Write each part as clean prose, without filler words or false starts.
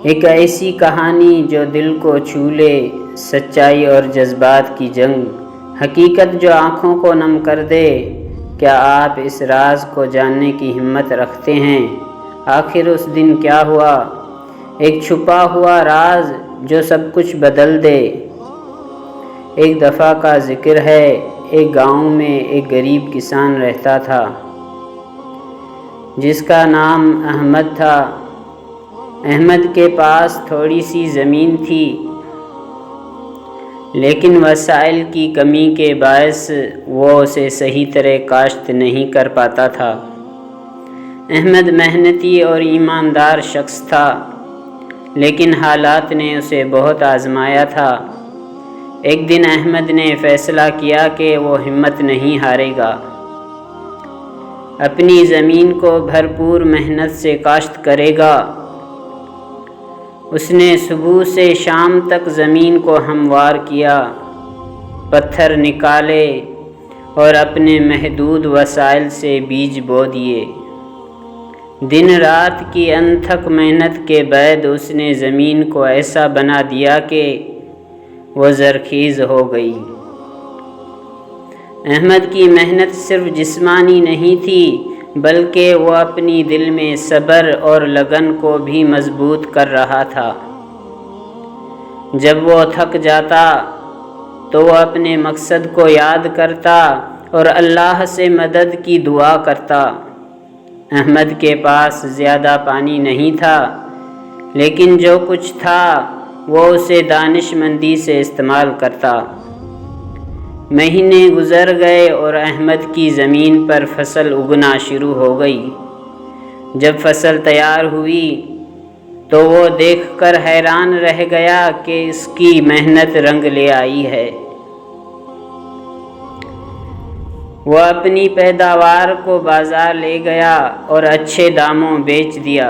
ایک ایسی کہانی جو دل کو چھو لے، سچائی اور جذبات کی جنگ، حقیقت جو آنکھوں کو نم کر دے۔ کیا آپ اس راز کو جاننے کی ہمت رکھتے ہیں؟ آخر اس دن کیا ہوا؟ ایک چھپا ہوا راز جو سب کچھ بدل دے۔ ایک دفعہ کا ذکر ہے، ایک گاؤں میں ایک غریب کسان رہتا تھا جس کا نام احمد تھا۔ احمد کے پاس تھوڑی سی زمین تھی، لیکن وسائل کی کمی کے باعث وہ اسے صحیح طرح کاشت نہیں کر پاتا تھا۔ احمد محنتی اور ایماندار شخص تھا، لیکن حالات نے اسے بہت آزمایا تھا۔ ایک دن احمد نے فیصلہ کیا کہ وہ ہمت نہیں ہارے گا، اپنی زمین کو بھرپور محنت سے کاشت کرے گا۔ اس نے صبح سے شام تک زمین کو ہموار کیا، پتھر نکالے اور اپنے محدود وسائل سے بیج بو دیے۔ دن رات کی انتھک محنت کے بعد اس نے زمین کو ایسا بنا دیا کہ وہ زرخیز ہو گئی۔ احمد کی محنت صرف جسمانی نہیں تھی، بلکہ وہ اپنی دل میں صبر اور لگن کو بھی مضبوط کر رہا تھا۔ جب وہ تھک جاتا تو وہ اپنے مقصد کو یاد کرتا اور اللہ سے مدد کی دعا کرتا۔ احمد کے پاس زیادہ پانی نہیں تھا، لیکن جو کچھ تھا وہ اسے دانش مندی سے استعمال کرتا۔ مہینے گزر گئے اور احمد کی زمین پر فصل اگنا شروع ہو گئی۔ جب فصل تیار ہوئی تو وہ دیکھ کر حیران رہ گیا کہ اس کی محنت رنگ لے آئی ہے۔ وہ اپنی پیداوار کو بازار لے گیا اور اچھے داموں بیچ دیا۔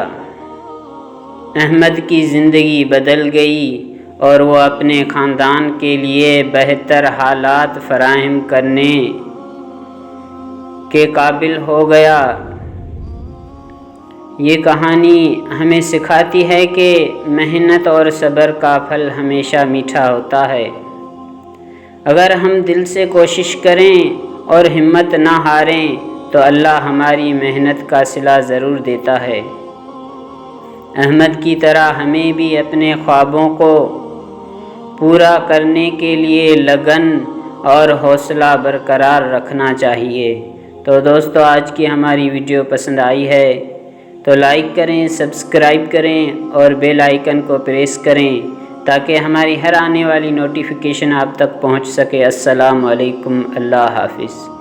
احمد کی زندگی بدل گئی اور وہ اپنے خاندان کے لیے بہتر حالات فراہم کرنے کے قابل ہو گیا۔ یہ کہانی ہمیں سکھاتی ہے کہ محنت اور صبر کا پھل ہمیشہ میٹھا ہوتا ہے۔ اگر ہم دل سے کوشش کریں اور ہمت نہ ہاریں تو اللہ ہماری محنت کا صلہ ضرور دیتا ہے۔ احمد کی طرح ہمیں بھی اپنے خوابوں کو پورا کرنے کے لیے لگن اور حوصلہ برقرار رکھنا چاہیے۔ تو دوستو، آج کی ہماری ویڈیو پسند آئی ہے تو لائک کریں، سبسکرائب کریں اور بیل آئیکن کو پریس کریں تاکہ ہماری ہر آنے والی نوٹیفیکیشن آپ تک پہنچ سکے۔ السلام علیکم، اللہ حافظ۔